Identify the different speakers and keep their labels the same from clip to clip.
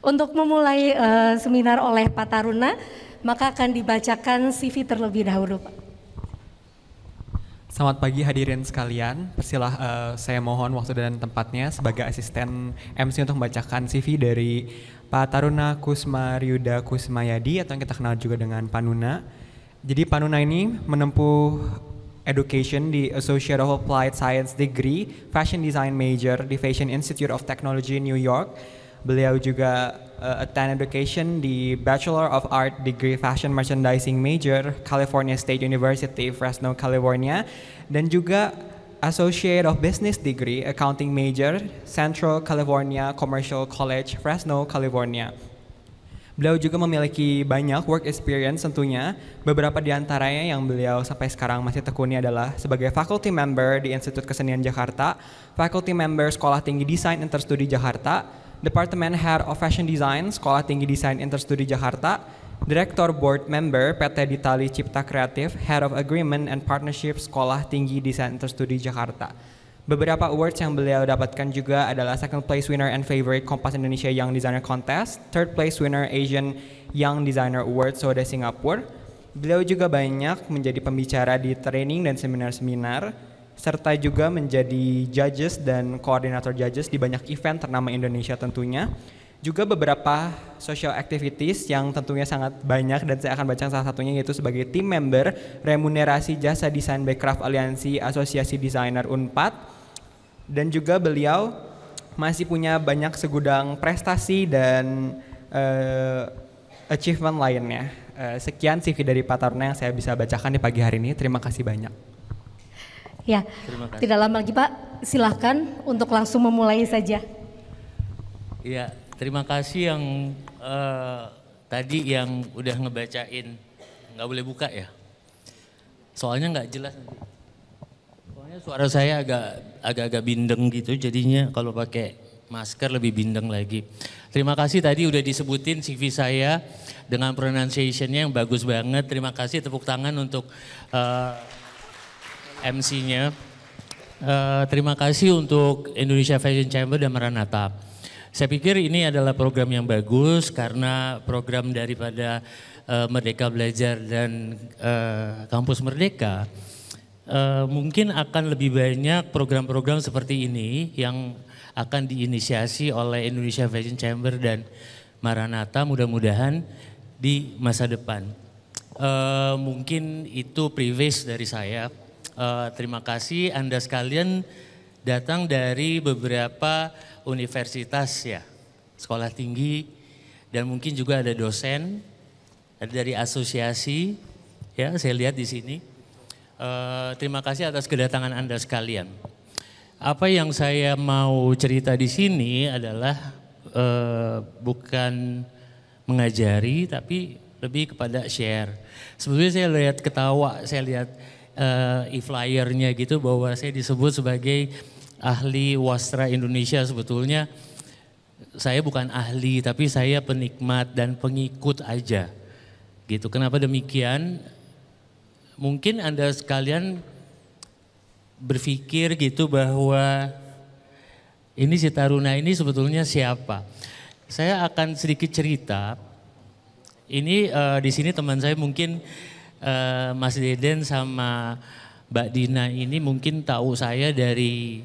Speaker 1: Untuk memulai seminar oleh Pak Taruna, maka akan dibacakan CV terlebih dahulu, Pak.
Speaker 2: Selamat pagi hadirin sekalian. Saya mohon waktu dan tempatnya sebagai asisten MC untuk membacakan CV dari Pak Taruna Kusmaryuda Kusmayadi atau yang kita kenal juga dengan Panuna. Jadi Panuna ini menempuh education di Associate of Applied Science degree, Fashion Design major di Fashion Institute of Technology New York. Beliau juga attend education di Bachelor of Art degree Fashion Merchandising major, California State University, Fresno, California, dan juga Associate of Business degree Accounting major, Central California Commercial College, Fresno, California. Beliau juga memiliki banyak work experience tentunya. Beberapa di antaranya yang beliau sampai sekarang masih tekuni adalah sebagai faculty member di Institut Kesenian Jakarta, faculty member Sekolah Tinggi Desain Interstudi Jakarta, Department Head of Fashion Design, Sekolah Tinggi Desain Interstudi Jakarta, Director Board Member PT Ditali Cipta Kreatif, Head of Agreement and Partnership Sekolah Tinggi Desain Interstudi Jakarta. Beberapa awards yang beliau dapatkan juga adalah second place winner and favorite Kompas Indonesia Young Designer Contest, third place winner Asian Young Designer Award Soda Singapura. Beliau juga banyak menjadi pembicara di training dan seminar-seminar, serta juga menjadi judges dan koordinator judges di banyak event ternama Indonesia tentunya. Juga beberapa social activities yang tentunya sangat banyak dan saya akan baca salah satunya yaitu sebagai tim member remunerasi jasa desain Backcraft Aliansi Asosiasi Desainer Unpad. Dan juga beliau masih punya banyak segudang prestasi dan achievement lainnya. Sekian CV dari Pak Taruna yang saya bisa bacakan di pagi hari ini. Terima kasih banyak.
Speaker 1: Ya, tidak lama lagi Pak, silahkan untuk langsung memulai saja.
Speaker 3: Ya, terima kasih yang tadi yang udah ngebacain. Nggak boleh buka ya? Soalnya nggak jelas nanti. Soalnya suara saya agak-agak bindeng gitu, jadinya kalau pakai masker lebih bindeng lagi. Terima kasih tadi udah disebutin CV saya dengan pronunciation-nya yang bagus banget. Terima kasih, tepuk tangan untuk MC-nya. Terima kasih untuk Indonesia Fashion Chamber dan Maranatha. Saya pikir ini adalah program yang bagus karena program daripada Merdeka Belajar dan Kampus Merdeka mungkin akan lebih banyak program-program seperti ini yang akan diinisiasi oleh Indonesia Fashion Chamber dan Maranatha mudah-mudahan di masa depan. Mungkin itu preface dari saya. Terima kasih Anda sekalian datang dari beberapa universitas ya, sekolah tinggi dan mungkin juga ada dosen, ada dari asosiasi ya saya lihat di sini. Terima kasih atas kedatangan Anda sekalian. Apa yang saya mau cerita di sini adalah bukan mengajari tapi lebih kepada share. Sebetulnya saya lihat ketawa, saya lihat e-flyernya gitu bahwa saya disebut sebagai ahli wastra Indonesia. Sebetulnya saya bukan ahli tapi saya penikmat dan pengikut aja gitu. Kenapa demikian? Mungkin Anda sekalian berpikir gitu bahwa ini si Taruna ini sebetulnya siapa? Saya akan sedikit cerita. Ini di sini teman saya mungkin Mas Deden sama Mbak Dina ini mungkin tahu saya dari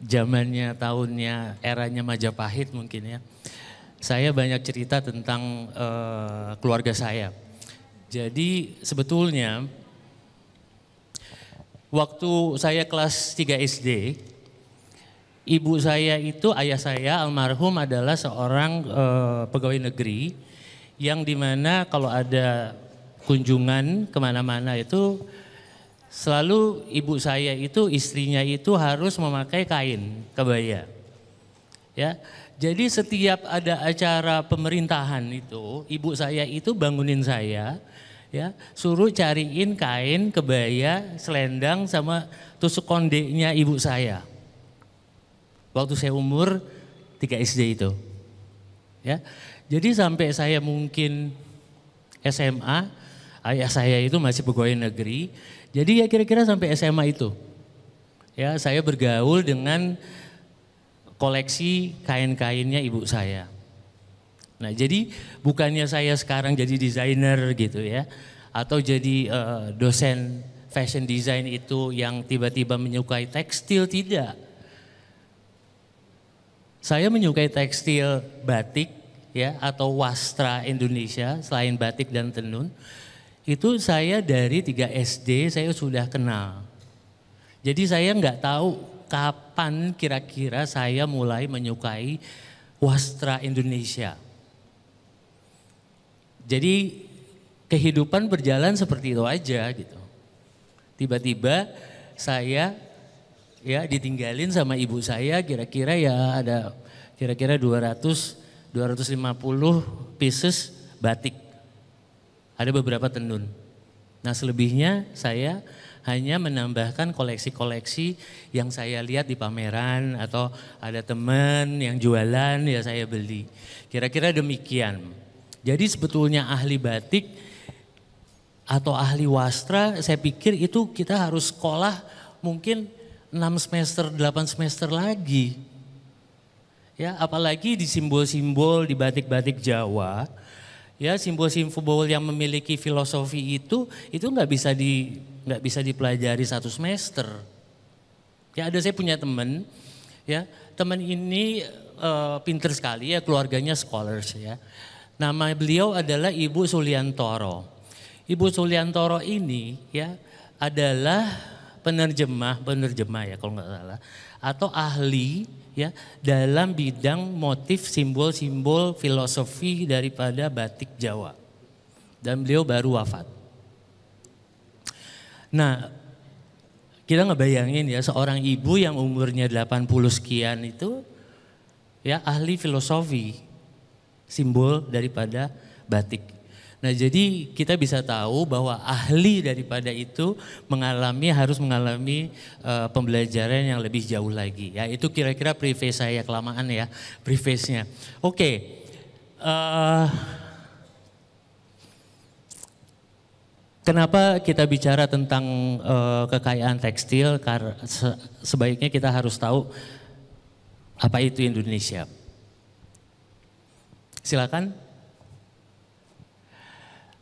Speaker 3: zamannya tahunnya eranya Majapahit mungkin ya. Saya banyak cerita tentang keluarga saya. Jadi sebetulnya waktu saya kelas 3 SD, ibu saya itu, ayah saya almarhum adalah seorang pegawai negeri yang dimana kalau ada kunjungan kemana-mana itu selalu ibu saya itu istrinya itu harus memakai kain kebaya. Ya, jadi setiap ada acara pemerintahan itu ibu saya itu bangunin saya, ya suruh cariin kain kebaya, selendang sama tusuk kondeknya ibu saya. Waktu saya umur 3 SD itu, ya. Jadi sampai saya mungkin SMA. Ayah saya itu masih pegawai negeri, jadi ya kira-kira sampai SMA itu. Ya, saya bergaul dengan koleksi kain-kainnya ibu saya. Nah, jadi bukannya saya sekarang jadi desainer gitu ya, atau jadi dosen fashion design itu yang tiba-tiba menyukai tekstil, tidak. Saya menyukai tekstil batik ya atau wastra Indonesia selain batik dan tenun. Itu saya dari 3 SD saya sudah kenal. Jadi saya nggak tahu kapan kira-kira saya mulai menyukai wastra Indonesia. Jadi kehidupan berjalan seperti itu aja gitu. Tiba-tiba saya ya ditinggalin sama ibu saya kira-kira ya ada kira-kira 250 pieces batik. Ada beberapa tenun. Nah selebihnya saya hanya menambahkan koleksi-koleksi yang saya lihat di pameran atau ada teman yang jualan ya saya beli. Kira-kira demikian. Jadi sebetulnya ahli batik atau ahli wastra saya pikir itu kita harus sekolah mungkin 6 semester, 8 semester lagi. Ya, apalagi di simbol-simbol di batik-batik Jawa. Ya, simbol-simbol yang memiliki filosofi itu nggak bisa dipelajari 1 semester. Ya, saya punya teman, ya, teman ini pinter sekali ya, keluarganya scholars ya. Nama beliau adalah Ibu Suliantoro. Ibu Suliantoro ini ya adalah penerjemah ya kalau nggak salah, atau ahli ya dalam bidang motif simbol-simbol filosofi daripada batik Jawa. Dan beliau baru wafat. Nah, kita ngebayangin ya seorang ibu yang umurnya 80 sekian itu ya ahli filosofi simbol daripada batik. Nah, jadi kita bisa tahu bahwa ahli daripada itu harus mengalami pembelajaran yang lebih jauh lagi. Ya, itu kira-kira preface saya, kelamaan ya preface-nya. Oke. Kenapa kita bicara tentang kekayaan tekstil? Karena sebaiknya kita harus tahu apa itu Indonesia. Silakan.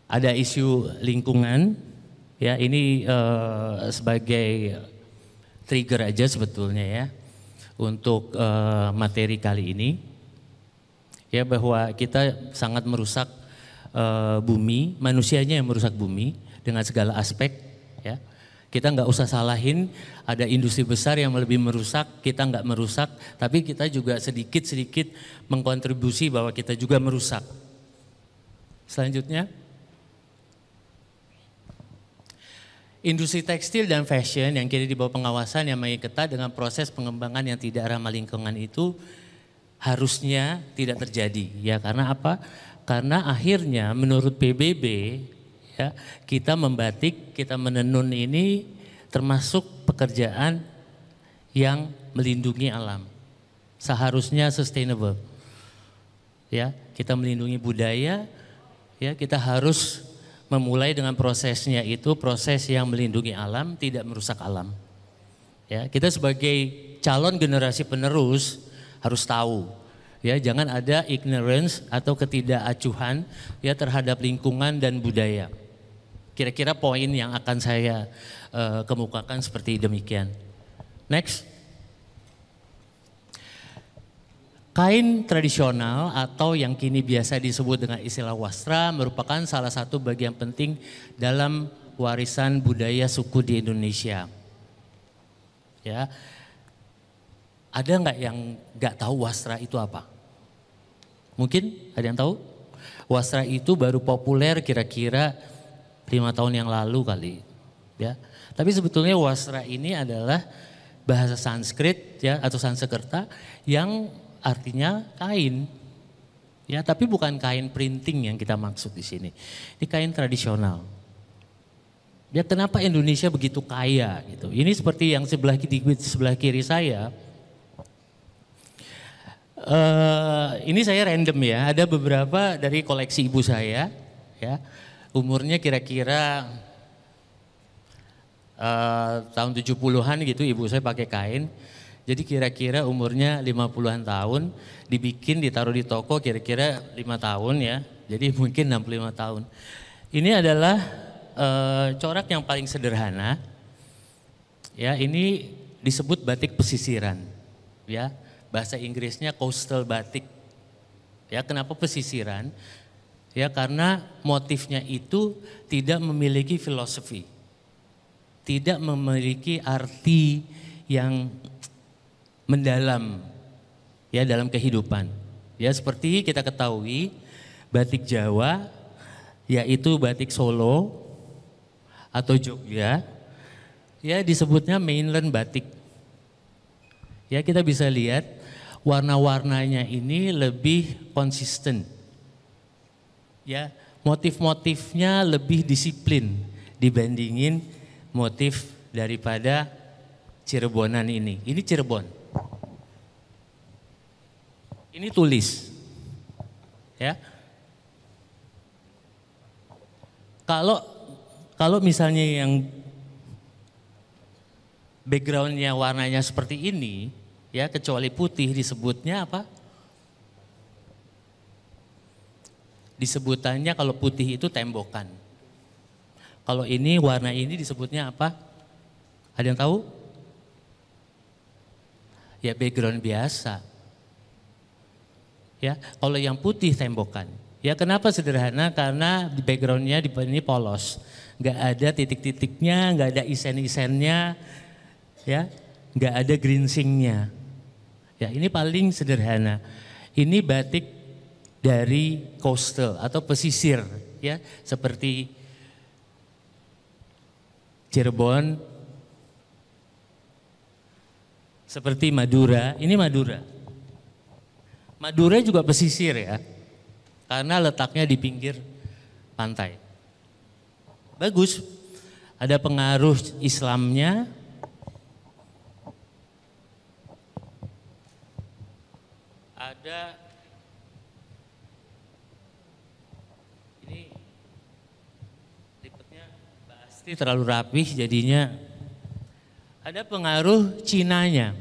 Speaker 3: Ada isu lingkungan, ya ini sebagai trigger aja sebetulnya ya untuk materi kali ini, ya bahwa kita sangat merusak bumi, manusianya yang merusak bumi dengan segala aspek, ya kita nggak usah salahin ada industri besar yang lebih merusak, kita nggak merusak, tapi kita juga sedikit-sedikit mengkontribusi bahwa kita juga merusak. Selanjutnya. Industri tekstil dan fashion yang kini di bawah pengawasan yang makin ketat dengan proses pengembangan yang tidak ramah lingkungan itu harusnya tidak terjadi. Ya karena apa? Karena akhirnya menurut PBB ya kita membatik, kita menenun ini termasuk pekerjaan yang melindungi alam. Seharusnya sustainable. Ya, kita melindungi budaya, ya kita harus memulai dengan prosesnya itu proses yang melindungi alam, tidak merusak alam. Ya, kita sebagai calon generasi penerus harus tahu, ya jangan ada ignorance atau ketidakacuhan ya terhadap lingkungan dan budaya. Kira-kira poin yang akan saya kemukakan seperti demikian. Next. Kain tradisional atau yang kini biasa disebut dengan istilah wastra merupakan salah satu bagian penting dalam warisan budaya suku di Indonesia. Ya, ada nggak yang nggak tahu wastra itu apa? Mungkin ada yang tahu? Wastra itu baru populer kira-kira 5 tahun yang lalu kali. Ya, tapi sebetulnya wastra ini adalah bahasa Sanskrit ya atau Sanskerta yang artinya kain, ya tapi bukan kain printing yang kita maksud di sini. Ini kain tradisional. Ya kenapa Indonesia begitu kaya gitu? Ini seperti yang sebelah kiri saya. Ini saya random ya. Ada beberapa dari koleksi ibu saya, ya umurnya kira-kira tahun 70-an gitu. Ibu saya pakai kain. Jadi kira-kira umurnya 50-an tahun, dibikin, ditaruh di toko kira-kira 5 tahun ya. Jadi mungkin 65 tahun. Ini adalah corak yang paling sederhana. Ya, ini disebut batik pesisiran. Ya, bahasa Inggrisnya coastal batik. Ya, kenapa pesisiran? Ya, karena motifnya itu tidak memiliki filosofi. Tidak memiliki arti yang mendalam ya dalam kehidupan. Ya, seperti kita ketahui batik Jawa yaitu batik Solo atau Jogja, ya disebutnya mainland batik. Ya, kita bisa lihat warna-warnanya ini lebih konsisten. Ya, motif-motifnya lebih disiplin dibandingin motif daripada Cirebonan ini. Ini Cirebon. Ini tulis. Ya. Kalau misalnya yang backgroundnya warnanya seperti ini, ya kecuali putih disebutnya apa? Disebutannya kalau putih itu tembokan. Kalau ini warna ini disebutnya apa? Ada yang tahu? Ya background biasa. Ya, kalau yang putih tembokan. Ya kenapa sederhana? Karena di backgroundnya ini polos, nggak ada titik-titiknya, nggak ada isen-isennya, ya, nggak ada grinsingnya. Ya ini paling sederhana. Ini batik dari coastal atau pesisir, ya seperti Cirebon, seperti Madura. Ini Madura. Madura juga pesisir ya. Karena letaknya di pinggir pantai. Bagus, ada pengaruh Islamnya. Ada, ini lipatnya Mbak Asti terlalu rapih jadinya. Ada pengaruh Cinanya,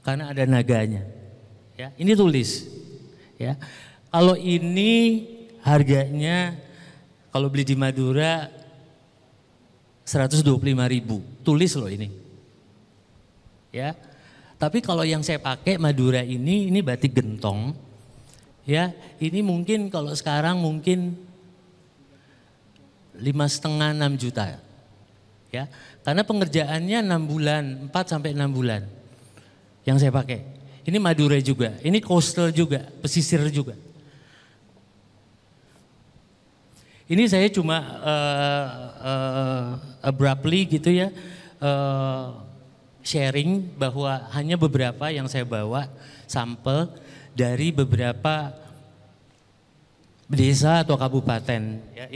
Speaker 3: karena ada naganya. Ya, ini tulis. Ya. Kalau ini harganya kalau beli di Madura 125.000, tulis loh ini. Ya. Tapi kalau yang saya pakai Madura ini batik gentong. Ya, ini mungkin kalau sekarang mungkin 5,5-6 juta. Ya. Karena pengerjaannya 6 bulan, 4 sampai 6 bulan. Yang saya pakai. Ini Madura juga, ini coastal juga, pesisir juga. Ini saya cuma abruptly gitu ya, sharing bahwa hanya beberapa yang saya bawa sampel dari beberapa desa atau kabupaten. Ya,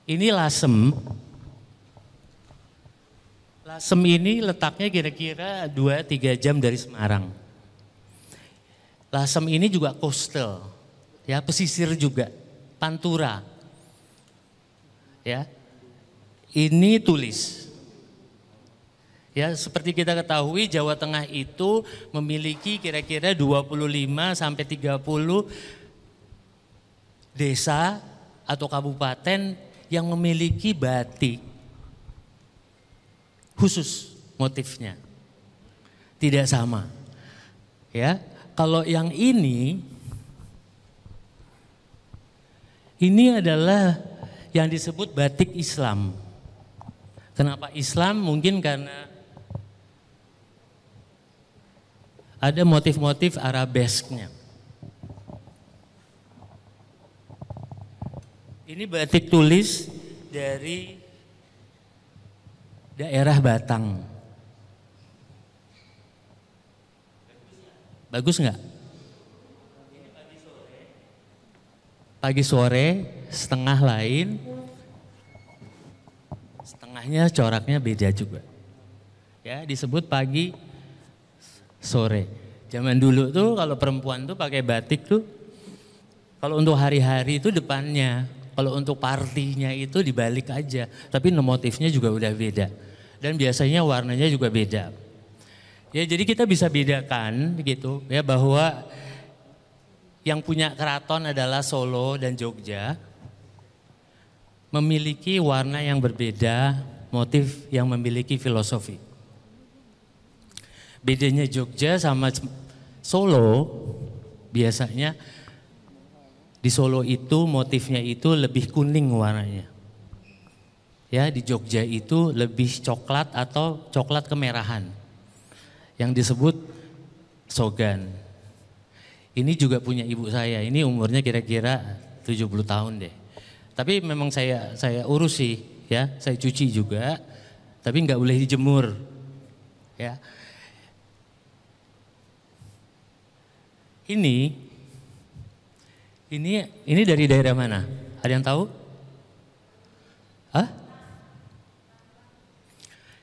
Speaker 3: ini lasem. Lasem ini letaknya kira-kira 2-3 jam dari Semarang. Lasem ini juga coastal, ya pesisir juga, Pantura. Ya, ini tulis. Ya, seperti kita ketahui Jawa Tengah itu memiliki kira-kira 25 sampai 30 desa atau kabupaten yang memiliki batik khusus motifnya. Tidak sama. Ya, kalau yang ini adalah yang disebut batik Islam. Kenapa Islam? Mungkin karena ada motif-motif arabesknya. Ini batik tulis dari daerah Batang. Bagus nggak? Pagi sore, setengah lain, setengahnya coraknya beda juga. Ya, disebut pagi sore. Zaman dulu tuh kalau perempuan tuh pakai batik tuh, kalau untuk hari-hari itu depannya, kalau untuk partinya itu dibalik aja. Tapi motifnya juga udah beda. dan biasanya warnanya juga beda. Ya, jadi kita bisa bedakan gitu ya, bahwa yang punya keraton adalah Solo dan Jogja memiliki warna yang berbeda, motif yang memiliki filosofi. Bedanya Jogja sama Solo, biasanya di Solo itu motifnya itu lebih kuning warnanya. Ya, di Jogja itu lebih coklat atau coklat kemerahan yang disebut Sogan. Ini juga punya ibu saya, ini umurnya kira-kira 70 tahun deh. Tapi memang saya urus sih, ya, saya cuci juga, tapi nggak boleh dijemur, ya. Ini dari daerah mana? Ada yang tahu? Hah?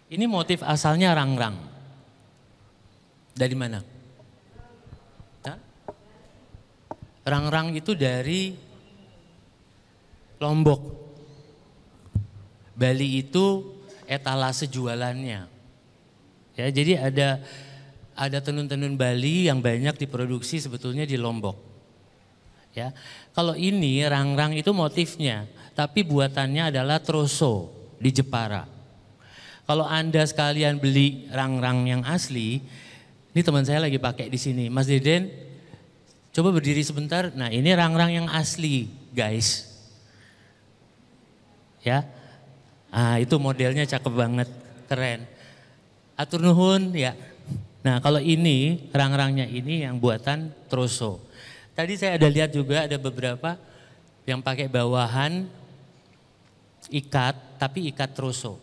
Speaker 3: Ini motif asalnya rangrang. Dari mana? Hah? Rangrang itu dari Lombok. Bali itu etalase jualannya. Ya, jadi ada tenun-tenun Bali yang banyak diproduksi sebetulnya di Lombok. Ya. Kalau ini rangrang itu motifnya, tapi buatannya adalah troso di Jepara. Kalau Anda sekalian beli rangrang yang asli, ini teman saya lagi pakai di sini. Mas Deden, coba berdiri sebentar. Nah, ini rangrang yang asli, guys. Ya. Ah, itu modelnya cakep banget, keren. Atur nuhun, ya. Nah, kalau ini rangrangnya ini yang buatan troso. Tadi saya ada lihat juga ada beberapa yang pakai bawahan ikat, tapi ikat troso.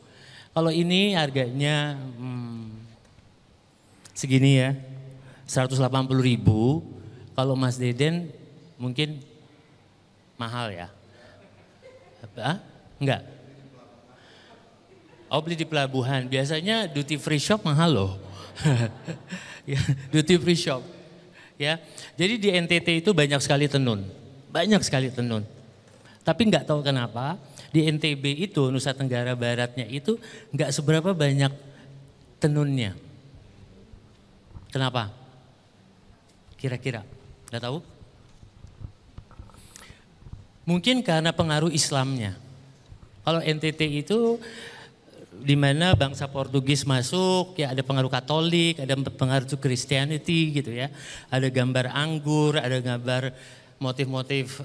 Speaker 3: Kalau ini harganya segini ya, 180.000. Kalau Mas Deden mungkin mahal ya? Hah? Enggak? Oh, beli di pelabuhan, biasanya duty free shop mahal loh. Ya, duty free shop. Ya, jadi di NTT itu banyak sekali tenun, Tapi nggak tahu kenapa di NTB itu, Nusa Tenggara Baratnya itu nggak seberapa banyak tenunnya. Kenapa? Kira-kira, nggak tahu? Mungkin karena pengaruh Islamnya. Kalau NTT itu di mana bangsa Portugis masuk, ya ada pengaruh Katolik, ada pengaruh Christianity gitu ya. Ada gambar anggur, ada gambar motif-motif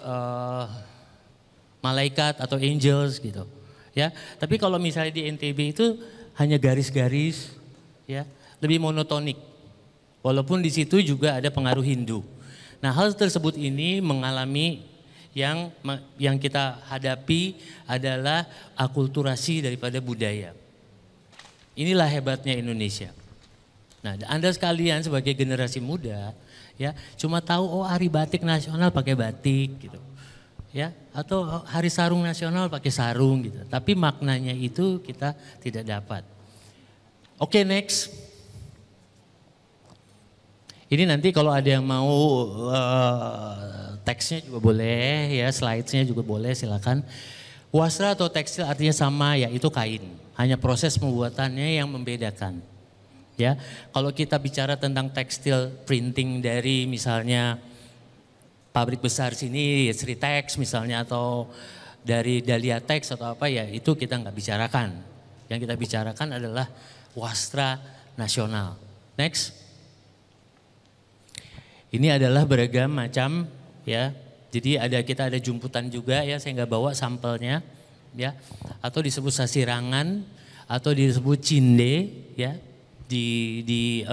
Speaker 3: malaikat atau angels gitu. Ya, tapi kalau misalnya di NTB itu hanya garis-garis, ya, lebih monotonik. Walaupun di situ juga ada pengaruh Hindu. Nah, hal tersebut ini mengalami yang kita hadapi adalah akulturasi daripada budaya. Inilah hebatnya Indonesia. Nah, Anda sekalian sebagai generasi muda, ya, cuma tahu oh hari batik nasional pakai batik gitu. Ya, atau hari sarung nasional pakai sarung gitu. Tapi maknanya itu kita tidak dapat. Oke, next. Ini nanti kalau ada yang mau teksnya juga boleh, ya, slide-nya juga boleh, silakan. Wastra atau tekstil artinya sama, yaitu kain. Hanya proses pembuatannya yang membedakan. Ya, kalau kita bicara tentang tekstil printing dari misalnya pabrik besar sini, Sritex misalnya, atau dari Dahlia Tex atau apa, ya itu kita nggak bicarakan. Yang kita bicarakan adalah wastra nasional. Next. Ini adalah beragam macam, ya. Jadi kita ada jumputan juga, ya, saya nggak bawa sampelnya, ya. Atau disebut sasirangan, atau disebut cinde, ya. Di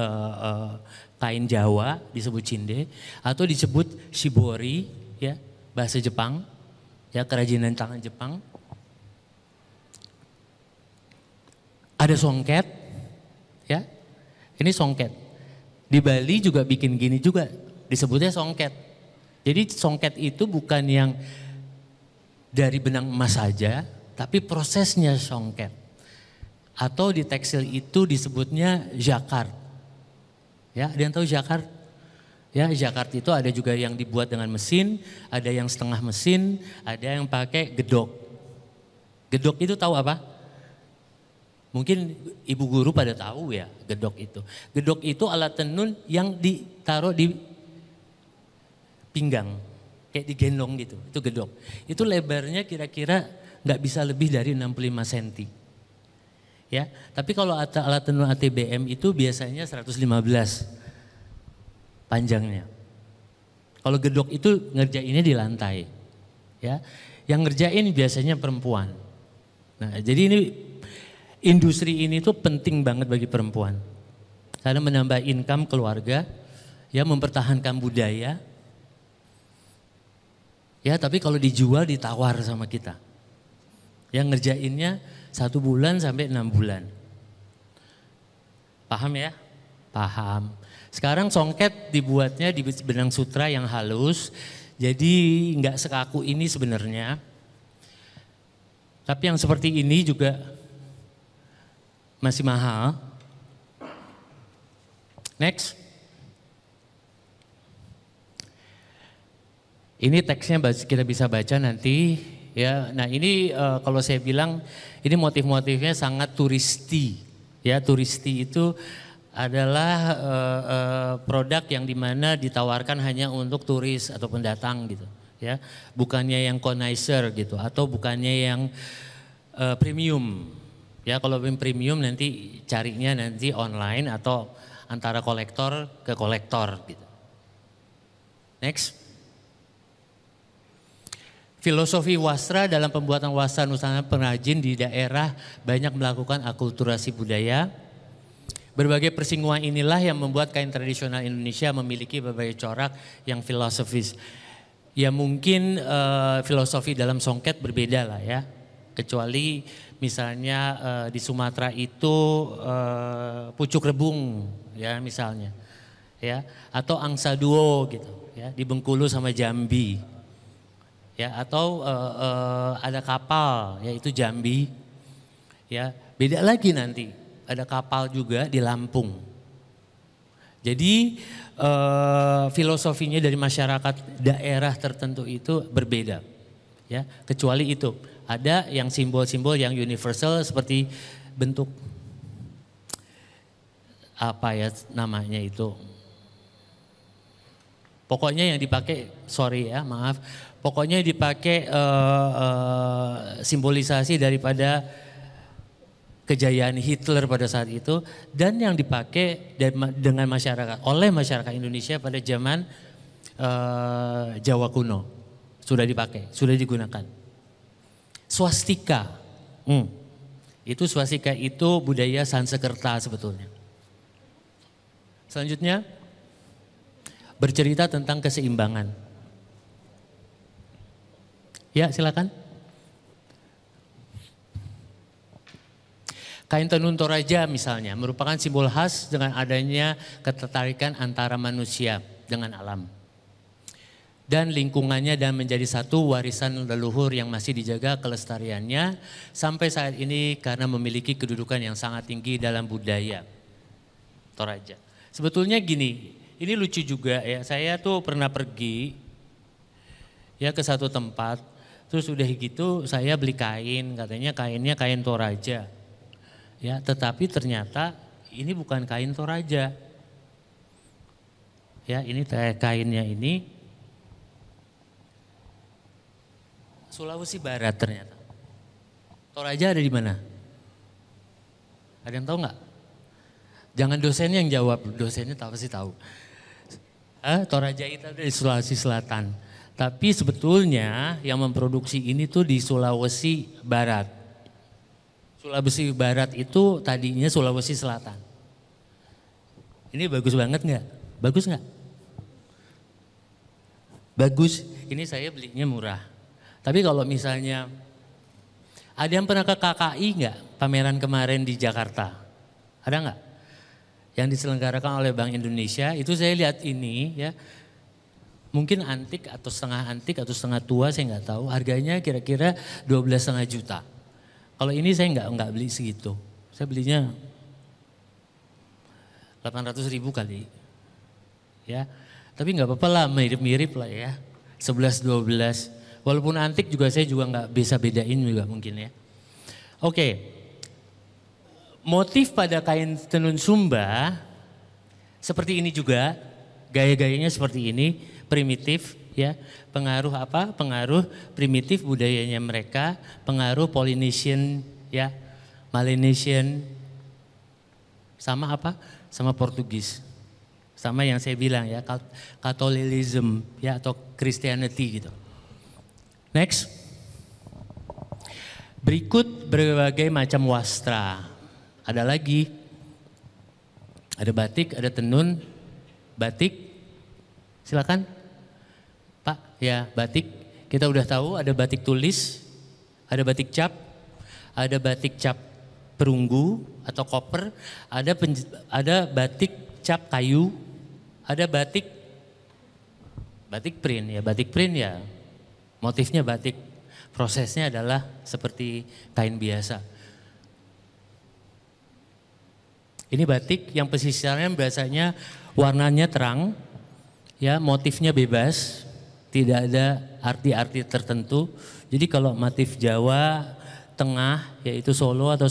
Speaker 3: kain Jawa disebut cinde, atau disebut shibori, ya, bahasa Jepang, ya, kerajinan tangan Jepang. Ada songket, ya. Ini songket. Di Bali juga bikin gini juga, disebutnya songket. Jadi songket itu bukan yang dari benang emas saja, tapi prosesnya songket. Atau di tekstil itu disebutnya jacquard. Ya, ada yang tahu jacquard? Ya, jacquard itu ada juga yang dibuat dengan mesin, ada yang setengah mesin, ada yang pakai gedok. Gedok itu tahu apa? Mungkin ibu guru pada tahu ya gedok itu. Gedok itu alat tenun yang ditaruh di pinggang, kayak digendong gitu, itu gedok. Itu lebarnya kira-kira nggak bisa lebih dari 65 cm. Ya, tapi kalau alat tenun ATBM itu biasanya 115 panjangnya. Kalau gedok itu ngerjainnya di lantai. Ya, yang ngerjain biasanya perempuan. Nah, jadi ini industri ini tuh penting banget bagi perempuan. Karena menambah income keluarga, ya mempertahankan budaya. Ya, tapi kalau dijual ditawar sama kita. Yang ngerjainnya 1 bulan sampai 6 bulan. Paham ya? Paham. Sekarang songket dibuatnya di benang sutra yang halus. Jadi nggak sekaku ini sebenarnya. Tapi yang seperti ini juga masih mahal. Next. Ini teksnya kita bisa baca nanti. Ya, nah ini kalau saya bilang ini motif-motifnya sangat turisti. Ya, turisti itu adalah produk yang dimana ditawarkan hanya untuk turis atau pendatang gitu. Ya, bukannya yang connoisseur gitu atau bukannya yang premium. Ya, kalau premium nanti carinya nanti online atau antara kolektor ke kolektor gitu. Next. Filosofi wastra dalam pembuatan wastra Nusantara pengrajin di daerah banyak melakukan akulturasi budaya. Berbagai persinggungan inilah yang membuat kain tradisional Indonesia memiliki berbagai corak yang filosofis. Ya mungkin filosofi dalam songket berbeda lah ya. Kecuali misalnya di Sumatera itu pucuk rebung ya misalnya. Ya, atau angsa duo gitu ya, di Bengkulu sama Jambi. Ya, atau ada kapal yaitu Jambi. Ya, beda lagi nanti. Ada kapal juga di Lampung. Jadi filosofinya dari masyarakat daerah tertentu itu berbeda. Ya, kecuali itu ada yang simbol-simbol yang universal seperti bentuk apa ya namanya itu. Pokoknya yang dipakai, sorry ya maaf, pokoknya dipakai simbolisasi daripada kejayaan Hitler pada saat itu dan yang dipakai dengan masyarakat oleh masyarakat Indonesia pada zaman Jawa kuno sudah dipakai, sudah digunakan. Swastika, itu swastika itu budaya Sansekerta sebetulnya. Selanjutnya bercerita tentang keseimbangan. Ya silakan. Kain tenun Toraja misalnya merupakan simbol khas dengan adanya ketertarikan antara manusia dengan alam. Dan lingkungannya dan menjadi satu warisan leluhur yang masih dijaga kelestariannya sampai saat ini karena memiliki kedudukan yang sangat tinggi dalam budaya Toraja. Sebetulnya gini, ini lucu juga ya, saya tuh pernah pergi ya ke satu tempat, terus udah gitu saya beli kain, katanya kainnya kain Toraja. Ya, tetapi ternyata ini bukan kain Toraja. Ya, ini kainnya ini Sulawesi Barat ternyata. Toraja ada di mana? Ada yang tahu nggak? Jangan dosennya yang jawab, dosennya pasti tahu. Toraja itu ada di Sulawesi Selatan. Tapi sebetulnya yang memproduksi ini tuh di Sulawesi Barat. Sulawesi Barat itu tadinya Sulawesi Selatan. Ini bagus banget nggak? Bagus nggak? Bagus. Ini saya belinya murah. Tapi kalau misalnya ada yang pernah ke KKI nggak? Pameran kemarin di Jakarta, ada nggak? Yang diselenggarakan oleh Bank Indonesia itu saya lihat ini ya. Mungkin antik atau setengah tua saya nggak tahu. Harganya kira-kira 12,5 juta. Kalau ini saya nggak beli segitu. Saya belinya 800.000 kali. Ya. Tapi nggak apa-apa lah, mirip-mirip lah ya. 11-12. Walaupun antik juga saya juga nggak bisa bedain juga mungkin ya. Oke. motif pada kain tenun Sumba seperti ini juga, gaya-gayanya seperti ini, primitif ya. Pengaruh apa? Pengaruh primitif budayanya mereka, pengaruh Polynesian ya, Melanesian, sama apa? Sama Portugis. Sama yang saya bilang ya, Catholicism ya atau Christianity gitu. Next. Berikut berbagai macam wastra. Ada lagi, ada batik, ada tenun, batik, silakan Pak, ya batik, kita udah tahu ada batik tulis, ada batik cap, ada batik cap perunggu atau koper, ada batik cap kayu, ada batik print ya, motifnya batik, prosesnya adalah seperti kain biasa. Ini batik yang pesisirnya biasanya warnanya terang, ya motifnya bebas, tidak ada arti-arti tertentu. Jadi kalau motif Jawa Tengah yaitu Solo atau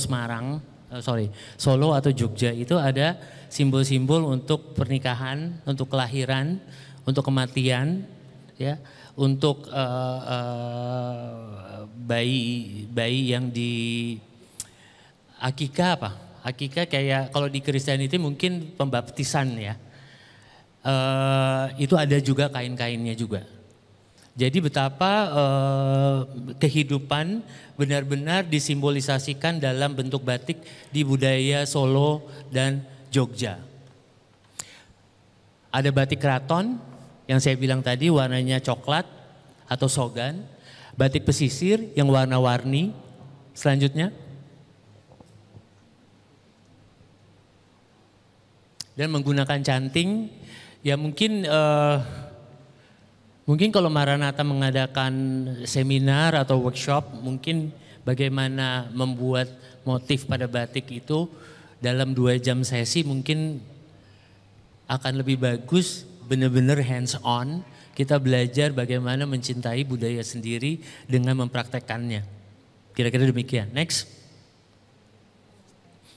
Speaker 3: Solo atau Jogja itu ada simbol-simbol untuk pernikahan, untuk kelahiran, untuk kematian, ya, untuk bayi yang di akikah apa? Akikah kayak kalau di Kristianiti mungkin pembaptisan ya. Itu ada juga kain-kainnya juga. Jadi betapa kehidupan benar-benar disimbolisasikan dalam bentuk batik di budaya Solo dan Jogja. Ada batik keraton yang saya bilang tadi warnanya coklat atau sogan. Batik pesisir yang warna-warni. Selanjutnya. Dan menggunakan canting, ya mungkin kalau Maranatha mengadakan seminar atau workshop, mungkin bagaimana membuat motif pada batik itu dalam 2 jam sesi mungkin akan lebih bagus, benar-benar hands on, kita belajar bagaimana mencintai budaya sendiri dengan mempraktekkannya. Kira-kira demikian. Next.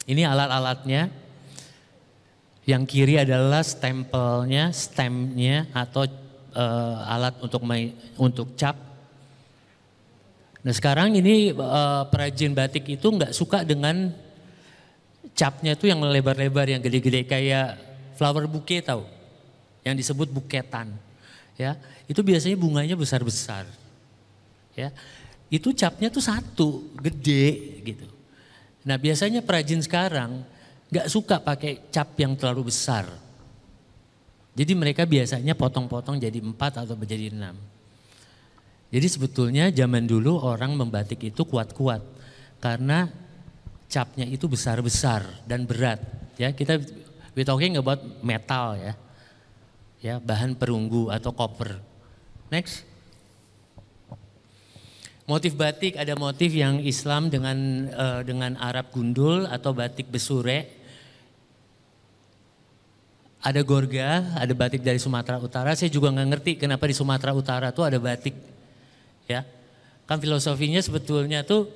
Speaker 3: Ini alat-alatnya. Yang kiri adalah stempelnya, stemnya atau alat untuk cap. Nah sekarang ini perajin batik itu nggak suka dengan capnya itu yang lebar-lebar, yang gede-gede kayak flower bouquet tahu, yang disebut buketan. Ya, itu biasanya bunganya besar-besar. Ya, itu capnya tuh satu, gede gitu. Nah biasanya perajin sekarang gak suka pakai cap yang terlalu besar. Jadi mereka biasanya potong-potong jadi 4 atau menjadi 6. Jadi sebetulnya zaman dulu orang membatik itu kuat-kuat. Karena capnya itu besar-besar dan berat. Ya, we talking about metal ya. Ya, bahan perunggu atau koper. Next. Motif batik, ada motif yang Islam dengan Arab gundul atau batik besure. Ada gorga, ada batik dari Sumatera Utara. Saya juga nggak ngerti kenapa di Sumatera Utara tuh ada batik. Ya, kan filosofinya sebetulnya tuh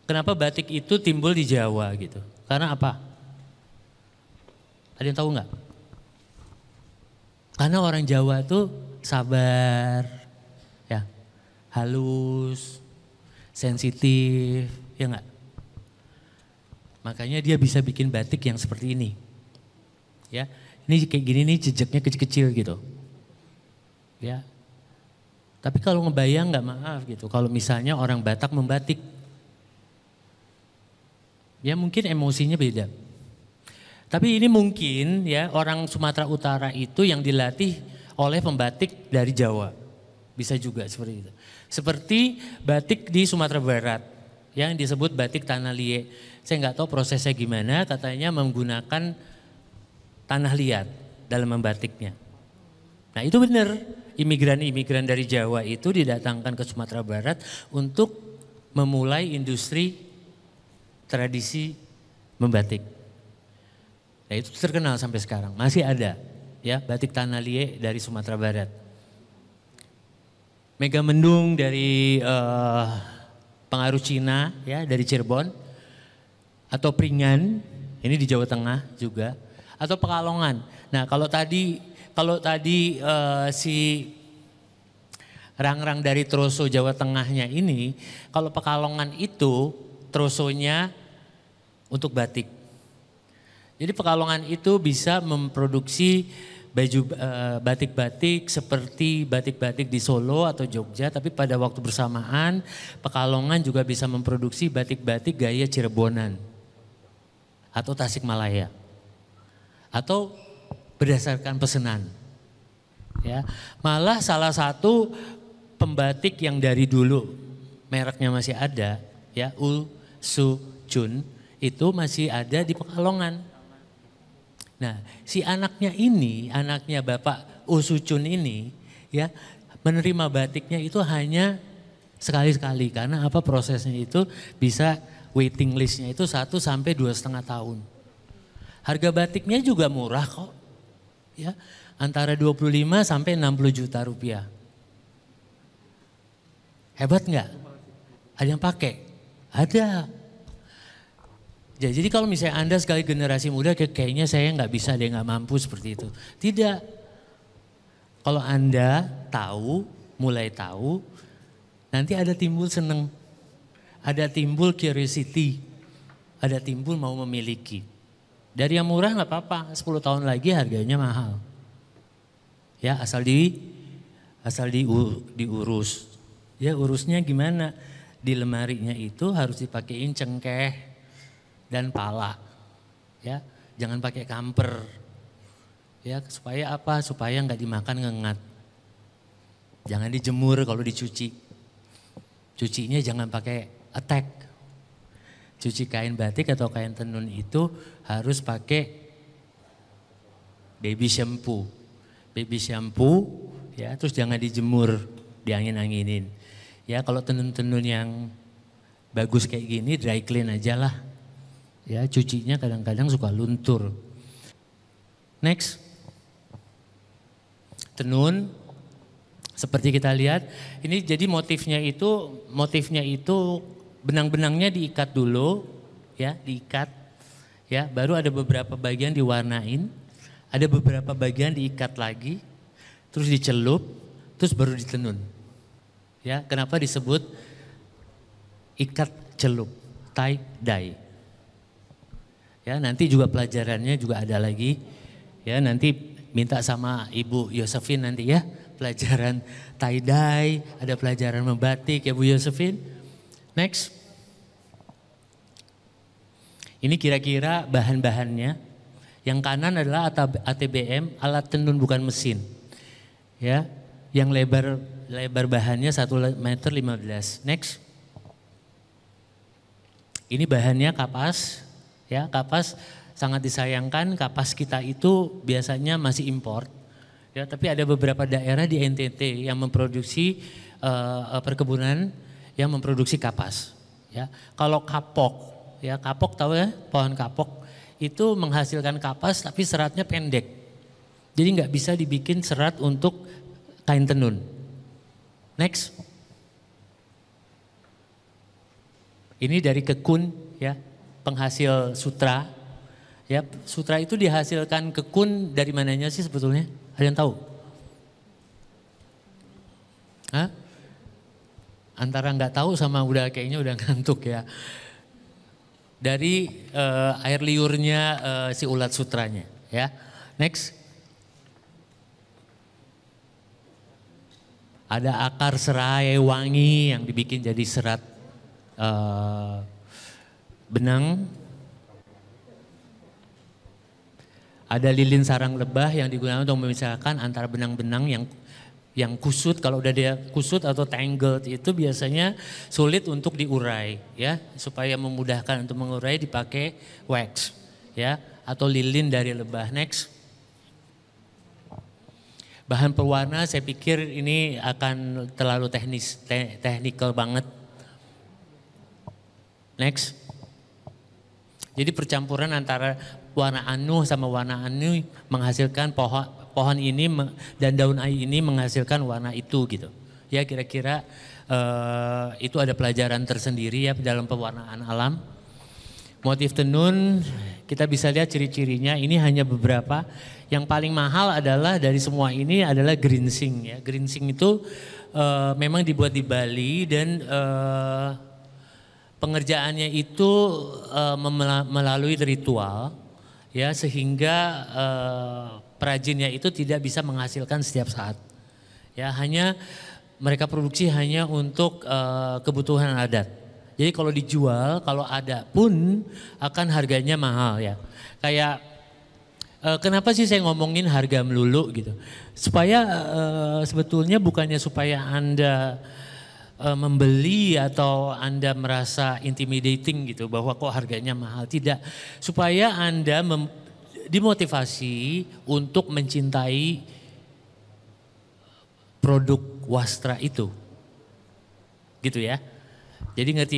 Speaker 3: kenapa batik itu timbul di Jawa gitu. Karena apa? Ada yang tahu nggak? Karena orang Jawa tuh sabar, ya, halus, sensitif, ya nggak? Makanya dia bisa bikin batik yang seperti ini. Ya, ini kayak gini nih jejaknya kecil-kecil gitu. Ya. Tapi kalau ngebayang nggak maaf gitu. Kalau misalnya orang Batak membatik, ya mungkin emosinya beda. Tapi ini mungkin ya orang Sumatera Utara itu yang dilatih oleh pembatik dari Jawa. Bisa juga seperti itu. Seperti batik di Sumatera Barat yang disebut batik tanah liat. Saya nggak tahu prosesnya gimana, katanya menggunakan tanah liat dalam membatiknya. Nah itu benar, imigran-imigran dari Jawa itu didatangkan ke Sumatera Barat untuk memulai industri tradisi membatik. Nah itu terkenal sampai sekarang, masih ada ya batik tanah liat dari Sumatera Barat. Megamendung dari pengaruh Cina ya dari Cirebon. atau Pringan, ini di Jawa Tengah juga, atau Pekalongan. Nah kalau tadi si Rangrang dari Troso Jawa Tengahnya ini, kalau Pekalongan itu trosonya untuk batik. Jadi Pekalongan itu bisa memproduksi baju batik-batik seperti batik-batik di Solo atau Jogja, tapi pada waktu bersamaan Pekalongan juga bisa memproduksi batik-batik gaya Cirebonan atau Tasikmalaya atau berdasarkan pesanan. Ya, malah salah satu pembatik yang dari dulu mereknya masih ada, ya, Su Chun itu masih ada di Pekalongan. Nah, si anaknya Bapak Usucun ini, ya, menerima batiknya itu hanya sekali-sekali karena apa, prosesnya itu bisa waiting listnya itu 1 sampai 2,5 tahun. Harga batiknya juga murah kok, ya, antara 25 sampai 60 juta rupiah. Hebat nggak? Ada yang pakai? Ada. Ya, jadi kalau misalnya Anda sekali generasi muda kayaknya saya nggak bisa deh, nggak mampu seperti itu. Tidak. Kalau Anda mulai tahu, nanti ada timbul seneng, ada timbul curiosity, ada timbul mau memiliki. Dari yang murah nggak apa-apa, 10 tahun lagi harganya mahal. Ya asal diurus. Ya urusnya gimana? Di lemarinya itu harus dipakein cengkeh dan pala, ya, jangan pakai kamper, ya, supaya apa? Supaya nggak dimakan ngengat. Jangan dijemur kalau dicuci, cucinya jangan pakai attack. Cuci kain batik atau kain tenun itu harus pakai baby shampoo, ya, terus jangan dijemur, diangin-anginin. Ya kalau tenun-tenun yang bagus kayak gini dry clean aja lah. Ya cucinya kadang-kadang suka luntur. Next. Tenun. Seperti kita lihat. Ini jadi motifnya itu benang-benangnya diikat dulu. Ya diikat. Ya baru ada beberapa bagian diwarnain. Ada beberapa bagian diikat lagi. Terus dicelup. Terus baru ditenun. Ya kenapa disebut ikat celup. Tie dye. Ya nanti juga pelajarannya juga ada lagi, ya nanti minta sama Ibu Yosefin nanti ya pelajaran tie dye, ada pelajaran membatik ya Bu Yosefin. Next, ini kira-kira bahan-bahannya. Yang kanan adalah ATBM, alat tenun bukan mesin, ya, yang lebar bahannya 1,15 meter. Next, ini bahannya kapas. Ya, kapas sangat disayangkan, kapas kita itu biasanya masih impor. Ya, tapi ada beberapa daerah di NTT yang memproduksi perkebunan yang memproduksi kapas. Ya, kalau kapok, ya kapok tahu ya, pohon kapok itu menghasilkan kapas tapi seratnya pendek. Jadi nggak bisa dibikin serat untuk kain tenun. Next, ini dari kekun, ya. Penghasil sutra, ya sutra itu dihasilkan kekun dari mananya sih sebetulnya? Ada yang tahu? Hah? Antara nggak tahu sama kayaknya udah ngantuk ya. Dari air liurnya si ulat sutranya, ya. Next, ada akar serai wangi yang dibikin jadi serat. Benang, ada lilin sarang lebah yang digunakan untuk memisahkan antara benang-benang yang kusut. Kalau udah dia kusut atau tangled itu biasanya sulit untuk diurai, ya, supaya memudahkan untuk mengurai dipakai wax, ya, atau lilin dari lebah. Next, bahan pewarna saya pikir ini akan terlalu technical banget. Next. Jadi percampuran antara warna anu sama warna anu menghasilkan pohon ini dan daun ini menghasilkan warna itu gitu. Ya kira-kira itu ada pelajaran tersendiri ya dalam pewarnaan alam. Motif tenun kita bisa lihat ciri-cirinya, ini hanya beberapa. Yang paling mahal adalah dari semua ini adalah geringsing ya. Geringsing itu memang dibuat di Bali dan pengerjaannya itu melalui ritual ya, sehingga perajinnya itu tidak bisa menghasilkan setiap saat. Ya, hanya mereka produksi hanya untuk kebutuhan adat. Jadi kalau dijual, kalau ada pun akan harganya mahal ya. Kayak kenapa sih saya ngomongin harga melulu gitu? Supaya sebetulnya bukannya supaya Anda membeli atau Anda merasa intimidating gitu bahwa kok harganya mahal. Tidak, supaya Anda dimotivasi untuk mencintai produk wastra itu. Gitu ya. Jadi ngerti,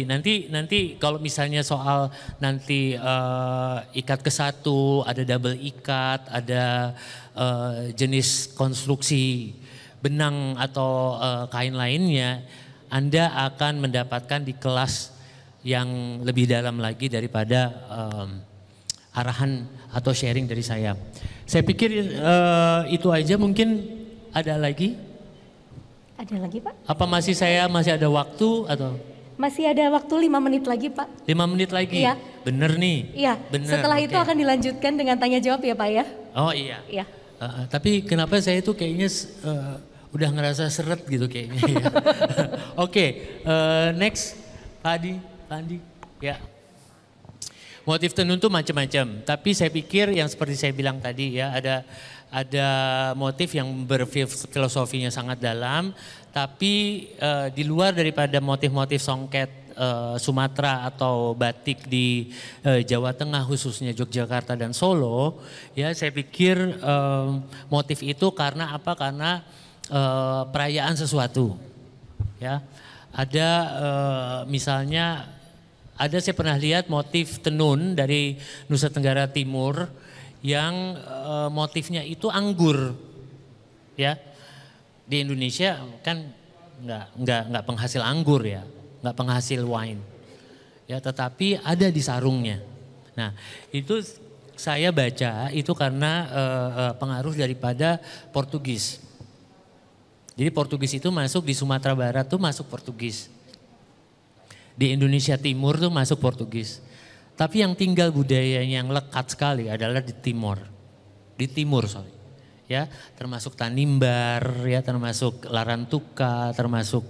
Speaker 3: nanti kalau misalnya soal nanti ikat ke satu, ada double ikat, ada jenis konstruksi benang atau kain lainnya, Anda akan mendapatkan di kelas yang lebih dalam lagi daripada arahan atau sharing dari saya. Saya pikir itu aja, mungkin ada lagi?
Speaker 1: Ada lagi Pak?
Speaker 3: Apa masih ada waktu atau?
Speaker 1: Masih ada waktu 5 menit lagi Pak.
Speaker 3: 5 menit lagi?
Speaker 1: Iya.
Speaker 3: Bener nih?
Speaker 1: Iya,
Speaker 3: bener,
Speaker 1: setelah itu akan dilanjutkan dengan tanya jawab ya Pak ya.
Speaker 3: Oh iya?
Speaker 1: Iya.
Speaker 3: Tapi kenapa saya tuh kayaknya udah ngerasa seret gitu kayaknya ya. Oke, next Pak Andi. Ya. Motif tenun tuh macam-macam, tapi saya pikir yang seperti saya bilang tadi ya, ada motif yang berfilosofinya sangat dalam, tapi di luar daripada motif-motif songket Sumatera atau batik di Jawa Tengah khususnya Yogyakarta dan Solo, ya saya pikir motif itu karena apa? Karena perayaan sesuatu, ya. Ada misalnya, saya pernah lihat motif tenun dari Nusa Tenggara Timur yang motifnya itu anggur, ya. Di Indonesia kan nggak penghasil anggur ya, nggak penghasil wine, ya. Tetapi ada di sarungnya. Nah itu saya baca itu karena pengaruh daripada Portugis. Jadi Portugis itu masuk di Sumatera Barat tuh masuk Portugis. Di Indonesia Timur tuh masuk Portugis. Tapi yang tinggal budayanya yang lekat sekali adalah di Timur. Di Timur, sorry. Ya, termasuk Tanimbar, ya, termasuk Larantuka, termasuk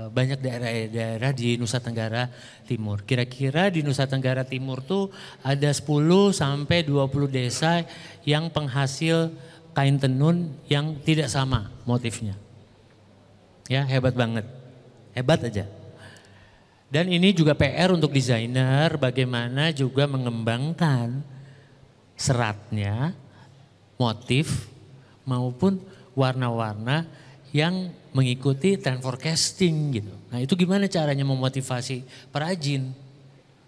Speaker 3: banyak daerah-daerah di Nusa Tenggara Timur. Kira-kira di Nusa Tenggara Timur tuh ada 10 sampai 20 desa yang penghasil kain tenun yang tidak sama motifnya. Ya, hebat banget. Hebat aja. Dan ini juga PR untuk desainer bagaimana juga mengembangkan seratnya, motif maupun warna-warna yang mengikuti trend forecasting gitu. Nah itu gimana caranya memotivasi perajin.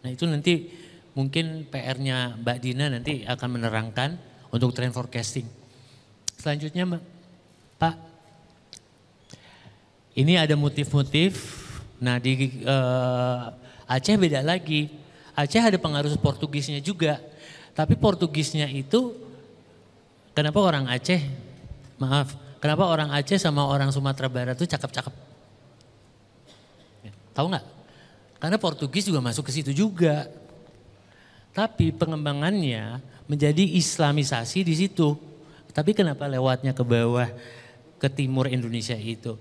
Speaker 3: Nah itu nanti mungkin PR-nya Mbak Dina nanti akan menerangkan untuk trend forecasting. Selanjutnya Pak, ini ada motif-motif. Nah di Aceh beda lagi. Aceh ada pengaruh Portugisnya juga. Tapi Portugisnya itu kenapa orang Aceh, kenapa orang Aceh sama orang Sumatera Barat itu cakep-cakep? Tahu nggak? Karena Portugis juga masuk ke situ juga. Tapi pengembangannya menjadi Islamisasi di situ. Tapi kenapa lewatnya ke bawah ke timur Indonesia itu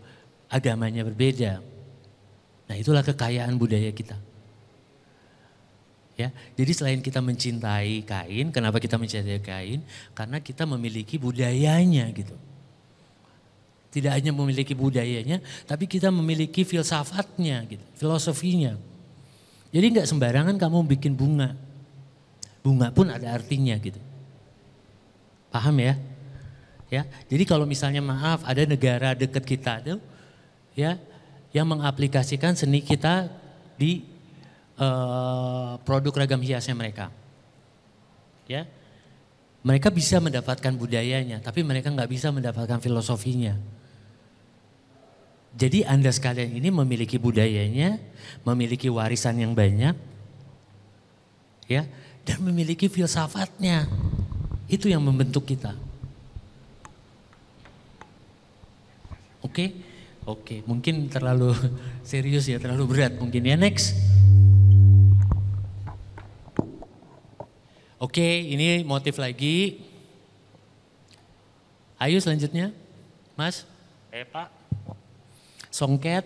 Speaker 3: agamanya berbeda? Nah itulah kekayaan budaya kita. Ya, jadi selain kita mencintai kain, kenapa kita mencintai kain? Karena kita memiliki budayanya gitu. Tidak hanya memiliki budayanya, tapi kita memiliki filsafatnya gitu, filosofinya. Jadi nggak sembarangan kamu bikin bunga. Bunga pun ada artinya gitu. Paham ya? Ya, jadi kalau misalnya maaf ada negara dekat kita tuh, ya, yang mengaplikasikan seni kita di produk ragam hiasnya mereka. Ya, mereka bisa mendapatkan budayanya, tapi mereka nggak bisa mendapatkan filosofinya. Jadi Anda sekalian ini memiliki budayanya, memiliki warisan yang banyak, ya, dan memiliki filsafatnya. Itu yang membentuk kita. Oke, mungkin terlalu serius ya, terlalu berat mungkin ya. Next. Oke, ini motif lagi. Ayo selanjutnya, Mas. Pak. Songket.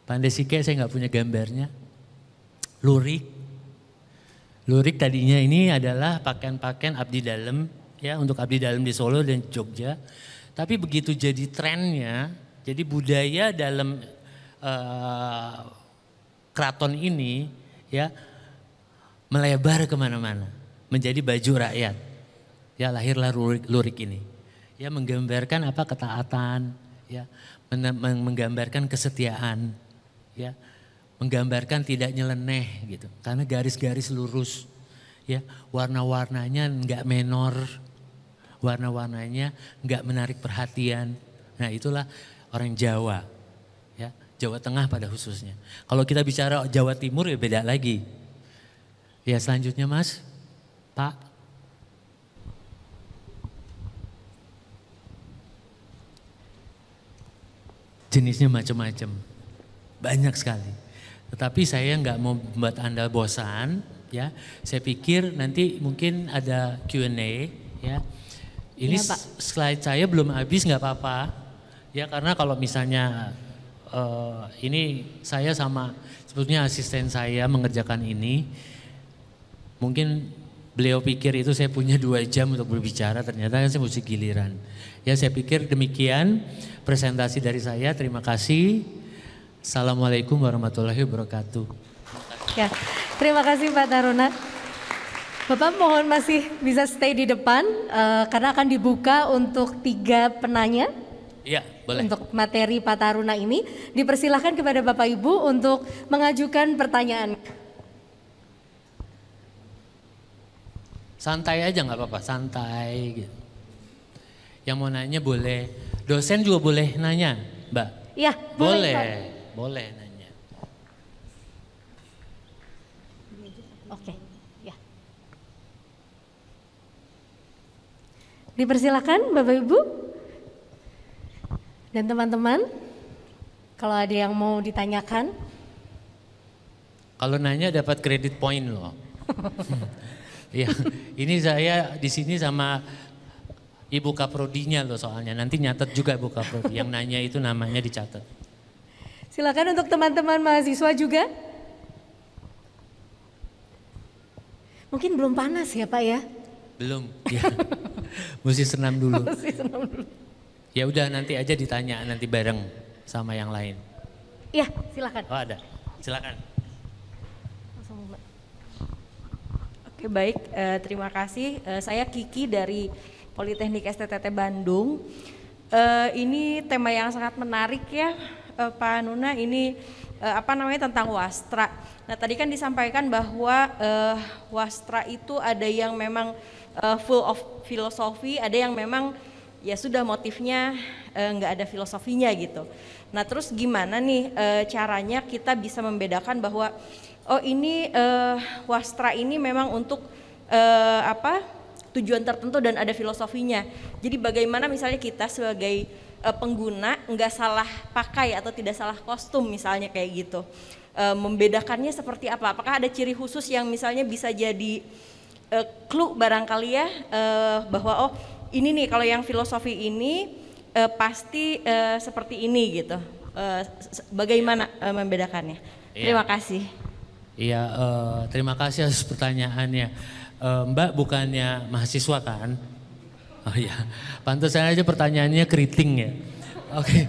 Speaker 3: Pandesike saya nggak punya gambarnya. Lurik. Lurik tadinya ini adalah pakaian-pakaian abdi dalam ya, untuk abdi dalam di Solo dan Jogja. Tapi begitu jadi trennya, jadi budaya dalam keraton ini ya melebar kemana-mana, menjadi baju rakyat. Ya lahirlah lurik ini. Ya menggambarkan apa ketaatan, ya menggambarkan kesetiaan, ya menggambarkan tidak nyeleneh gitu. Karena garis-garis lurus, ya warna-warnanya enggak menor. Warna-warnanya nggak menarik perhatian. Nah itulah orang Jawa, ya Jawa Tengah pada khususnya. Kalau kita bicara Jawa Timur ya beda lagi. Ya selanjutnya Mas, Pak. Jenisnya macam-macam, banyak sekali. Tetapi saya nggak mau membuat Anda bosan, ya. Saya pikir nanti mungkin ada Q&A, ya. Ini ya, slide saya belum habis nggak apa-apa ya, karena kalau misalnya ini saya sama sebetulnya asisten saya mengerjakan ini, mungkin beliau pikir itu saya punya 2 jam untuk berbicara, ternyata kan saya mesti giliran. Ya saya pikir demikian presentasi dari saya, terima kasih. Assalamualaikum warahmatullahi wabarakatuh.
Speaker 1: Ya, terima kasih Pak Taruna. Bapak mohon masih bisa stay di depan karena akan dibuka untuk 3 penanya.
Speaker 3: Iya, boleh.
Speaker 1: Untuk materi Pak Taruna ini dipersilahkan kepada Bapak Ibu untuk mengajukan pertanyaan.
Speaker 3: Santai aja nggak apa-apa, santai gitu. Yang mau nanya boleh, dosen juga boleh nanya, Mbak.
Speaker 1: Iya,
Speaker 3: boleh nanya.
Speaker 1: Oke. Dipersilakan Bapak Ibu dan teman-teman, kalau ada yang mau ditanyakan.
Speaker 3: Kalau nanya dapat kredit point loh. Ya, ini saya di sini sama Ibu Kaprodinya loh soalnya. Nanti nyatet juga Ibu Kaprodi. Yang nanya itu namanya dicatat.
Speaker 1: Silakan untuk teman-teman mahasiswa juga. Mungkin belum panas ya Pak ya?
Speaker 3: Belum. Ya. Mesti senam dulu.
Speaker 1: Senam dulu.
Speaker 3: Ya udah nanti aja ditanya nanti bareng sama yang lain.
Speaker 1: Iya, silakan.
Speaker 3: Oh ada. Silakan.
Speaker 4: Oke baik, terima kasih. Saya Kiki dari Politeknik STTT Bandung. Ini tema yang sangat menarik ya, Pak Nuna. Ini tentang wastra. Nah tadi kan disampaikan bahwa wastra itu ada yang memang full of filosofi, ada yang memang ya sudah motifnya nggak ada filosofinya gitu. Nah terus gimana nih caranya kita bisa membedakan bahwa oh ini wastra ini memang untuk tujuan tertentu dan ada filosofinya. Jadi bagaimana misalnya kita sebagai pengguna nggak salah pakai atau tidak salah kostum misalnya kayak gitu. Membedakannya seperti apa? Apakah ada ciri khusus yang misalnya bisa jadi clue barangkali ya bahwa oh ini nih kalau yang filosofi ini pasti seperti ini gitu. Bagaimana membedakannya?
Speaker 3: Iya.
Speaker 4: Terima kasih.
Speaker 3: Iya, terima kasih atas pertanyaannya. Mbak bukannya mahasiswa kan? Oh iya, pantesan aja pertanyaannya keriting ya. Oke,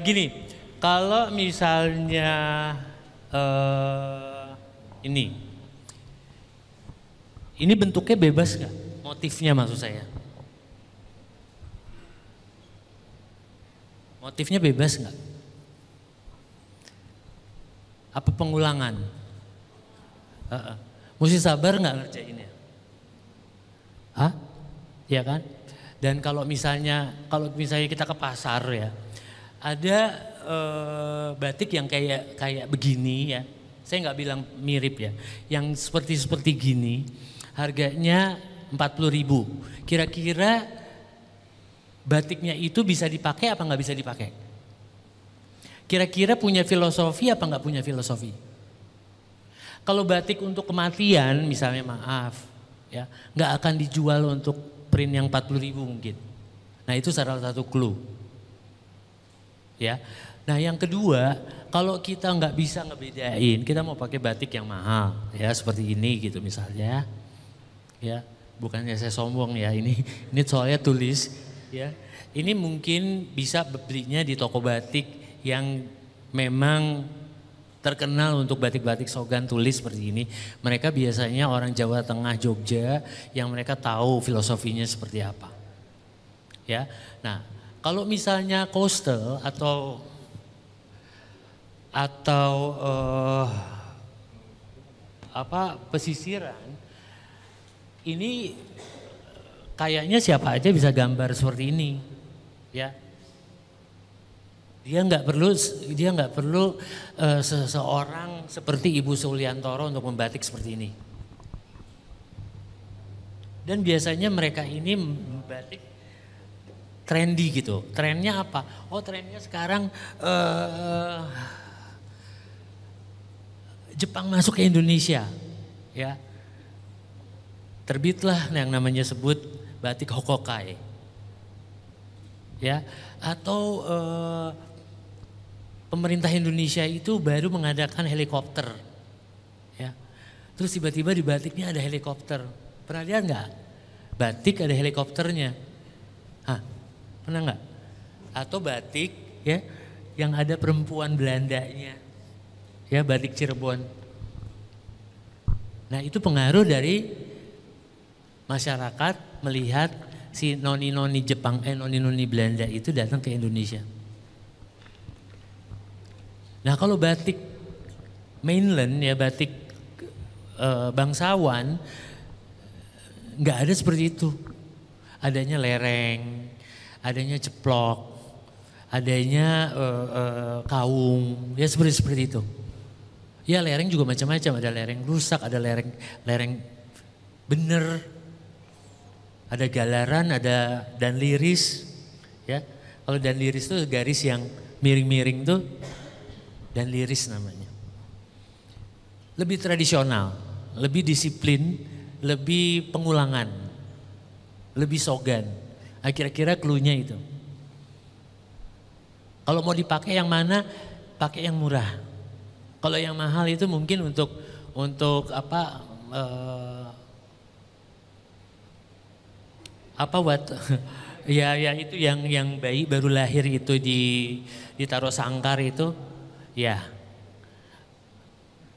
Speaker 3: gini, kalau misalnya ini bentuknya bebas nggak? Motifnya maksud saya. Motifnya bebas nggak? Apa pengulangan? Mesti sabar nggak ngerjainnya? Hah? Ya kan? Dan kalau misalnya kita ke pasar ya, ada batik yang kayak begini ya, saya nggak bilang mirip ya, yang seperti gini harganya 40.000. Kira-kira batiknya itu bisa dipakai apa nggak bisa dipakai? Kira-kira punya filosofi apa nggak punya filosofi? Kalau batik untuk kematian misalnya, maaf ya, nggak akan dijual untuk print yang 40.000 mungkin. Nah itu salah satu clue. Ya. Nah yang kedua, kalau kita nggak bisa ngebedain, kita mau pakai batik yang mahal ya seperti ini gitu misalnya. Ya, bukannya saya sombong ya, ini soalnya tulis ya. Ini mungkin bisa belinya di toko batik yang memang terkenal untuk batik-batik Sogan tulis seperti ini. Mereka biasanya orang Jawa Tengah, Jogja yang mereka tahu filosofinya seperti apa. Ya. Nah, kalau misalnya coastal atau pesisiran, ini kayaknya siapa aja bisa gambar seperti ini, ya. Dia nggak perlu seseorang seperti Ibu Suliantoro untuk membatik seperti ini. Dan biasanya mereka ini membatik trendy gitu. Trennya apa? Oh trennya sekarang Jepang masuk ke Indonesia, ya. Terbitlah yang namanya sebut batik Hokokai, ya. Atau pemerintah Indonesia itu baru mengadakan helikopter, ya. Terus tiba-tiba di batiknya ada helikopter. Pernah lihat nggak? Batik ada helikopternya. Hah, pernah nggak? Atau batik, ya, yang ada perempuan Belandanya, ya, batik Cirebon. Nah itu pengaruh dari masyarakat melihat si noni-noni Jepang, noni-noni Belanda itu datang ke Indonesia. Nah kalau batik mainland ya, batik bangsawan, nggak ada seperti itu. Adanya lereng, adanya ceplok, adanya kaung, ya seperti itu. Ya lereng juga macam-macam, ada lereng rusak, ada lereng bener. Ada galaran, ada dan liris, ya. Kalau dan liris itu garis yang miring-miring tuh dan liris namanya. Lebih tradisional, lebih disiplin, lebih pengulangan, lebih Sogan. Nah, kira-kira cluenya itu. Kalau mau dipakai yang mana? Pakai yang murah. Kalau yang mahal itu mungkin untuk ya itu yang bayi baru lahir itu ditaruh sangkar itu, ya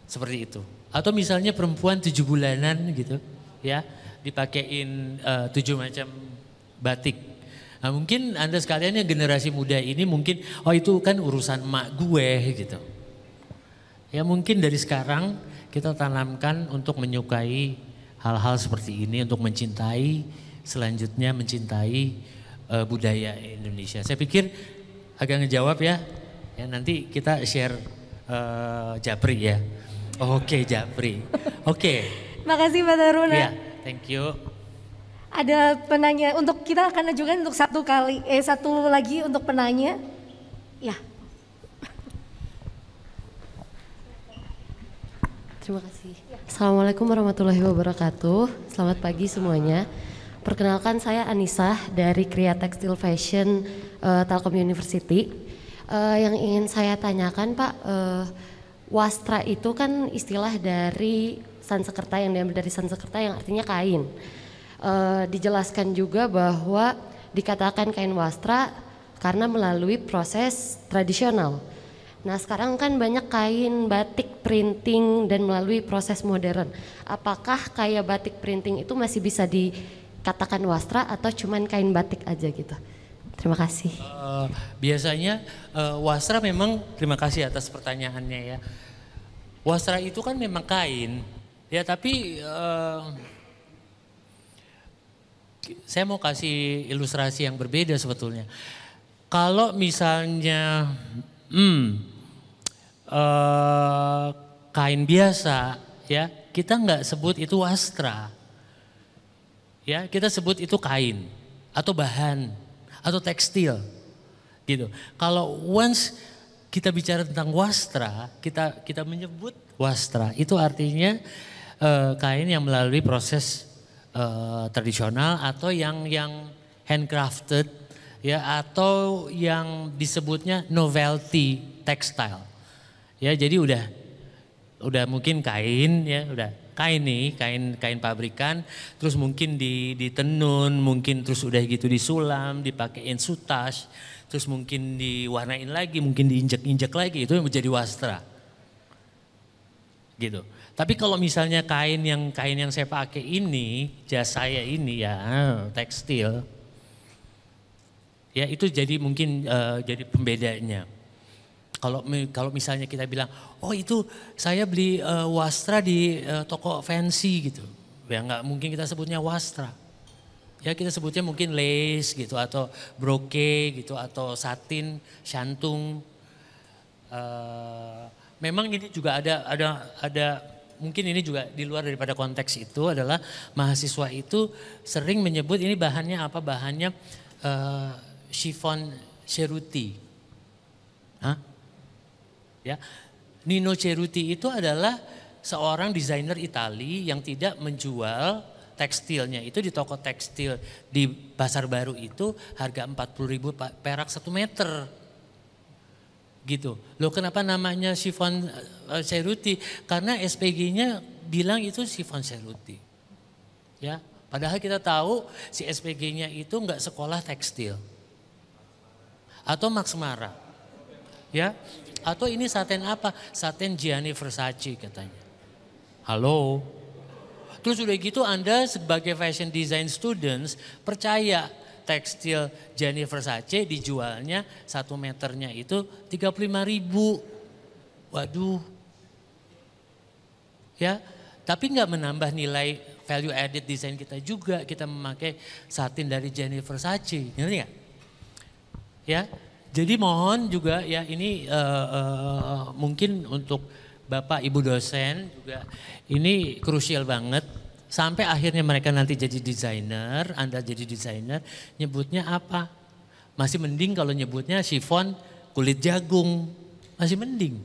Speaker 3: seperti itu. Atau misalnya perempuan 7 bulanan gitu, ya dipakein 7 macam batik. Nah, mungkin Anda sekalian yang generasi muda ini mungkin itu kan urusan emak gue gitu. Ya mungkin dari sekarang kita tanamkan untuk menyukai hal-hal seperti ini, untuk mencintai. Selanjutnya mencintai budaya Indonesia. Saya pikir agak ngejawab ya. Ya nanti kita share Japri ya. Oke, Japri. Oke.
Speaker 1: Makasih Pak Taruna.
Speaker 3: Ya, thank you.
Speaker 1: Ada penanya, untuk kita akan ajukan untuk satu lagi untuk penanya. Ya.
Speaker 5: Terima kasih. Assalamualaikum warahmatullahi wabarakatuh. Selamat pagi semuanya. Perkenalkan saya Anissa dari Kria Textile Fashion Telkom University. Yang ingin saya tanyakan Pak, wastra itu kan istilah dari Sansekerta, yang diambil dari Sansekerta yang artinya kain. Dijelaskan juga bahwa dikatakan kain wastra karena melalui proses tradisional. Nah sekarang kan banyak kain batik printing dan melalui proses modern. Apakah kayak batik printing itu masih bisa dikatakan wastra atau cuman kain batik aja gitu? Terima kasih.
Speaker 3: Biasanya wastra memang, terima kasih atas pertanyaannya ya. Wastra itu kan memang kain, ya tapi saya mau kasih ilustrasi yang berbeda sebetulnya. Kalau misalnya kain biasa, ya kita nggak sebut itu wastra. Ya, kita sebut itu kain atau bahan atau tekstil gitu. Kalau once kita bicara tentang wastra, kita menyebut wastra itu artinya kain yang melalui proses tradisional atau yang handcrafted, ya, atau yang disebutnya novelty textile. Ya, jadi udah mungkin kain, ya, udah kain nih, kain pabrikan, terus mungkin ditenun, mungkin terus udah gitu disulam, dipakein sutas, terus mungkin diwarnain lagi, mungkin diinjek-injek lagi, itu yang menjadi wastra. Gitu. Tapi kalau misalnya kain yang saya pakai ini, jas saya ini ya tekstil, ya itu jadi mungkin jadi pembedanya. Kalau misalnya kita bilang, oh itu saya beli wastra di toko fancy gitu, ya nggak mungkin kita sebutnya wastra. Ya kita sebutnya mungkin lace gitu atau brocade gitu atau satin, shantung. Memang ini juga ada mungkin ini juga di luar daripada konteks itu adalah mahasiswa itu sering menyebut ini bahannya apa, bahannya chiffon Cerruti. Hah? Ya, Nino Cerruti itu adalah seorang desainer Itali yang tidak menjual tekstilnya itu di toko tekstil di Pasar Baru itu harga 40.000 perak 1 meter. Gitu. Loh kenapa namanya chiffon Cerruti? Karena SPG-nya bilang itu chiffon Cerruti. Ya, padahal kita tahu si SPG-nya itu enggak sekolah tekstil. Atau Max Mara. Ya. Atau ini saten apa? Saten Gianni Versace katanya. Halo. Terus udah gitu Anda sebagai fashion design students percaya tekstil Gianni Versace dijualnya 1 meternya itu 35.000. Waduh. Ya, tapi nggak menambah nilai value added desain kita juga. Kita memakai satin dari Gianni Versace, ngerti nggak? Ya, jadi mohon juga ya ini mungkin untuk Bapak Ibu dosen juga ini krusial banget. Sampai akhirnya mereka nanti jadi desainer, Anda jadi desainer, nyebutnya apa? Masih mending kalau nyebutnya chiffon kulit jagung, masih mending.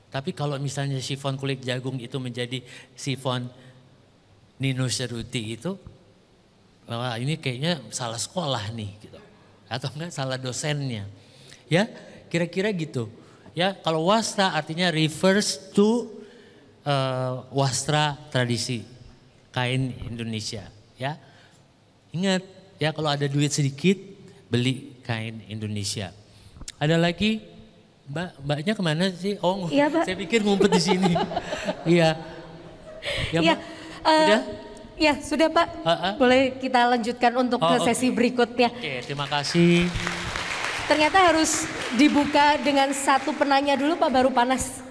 Speaker 3: Tapi kalau misalnya chiffon kulit jagung itu menjadi chiffon Nino Cerruti itu, wah ini kayaknya salah sekolah nih gitu. Atau enggak salah dosennya. Ya, kira-kira gitu. Ya, kalau wastra artinya refers to wastra tradisi. Kain Indonesia, ya. Ingat ya kalau ada duit sedikit beli kain Indonesia. Ada lagi, Mbaknya kemana sih? Oh, ya, saya pikir ngumpet di sini. Iya.
Speaker 1: Ya,
Speaker 3: Udah?
Speaker 1: Ya sudah Pak. Boleh kita lanjutkan untuk ke sesi berikutnya.
Speaker 3: Oke, terima kasih.
Speaker 1: Ternyata harus dibuka dengan satu penanya dulu Pak, baru panas.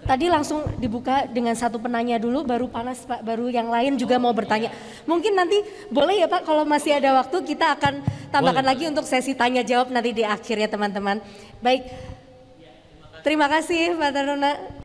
Speaker 1: Tadi langsung dibuka dengan satu penanya dulu baru panas Pak, baru yang lain juga mau bertanya. Mungkin nanti boleh ya Pak kalau masih ada waktu kita akan tambahkan lagi untuk sesi tanya jawab nanti di akhir ya teman-teman. Baik, terima kasih Pak Taruna.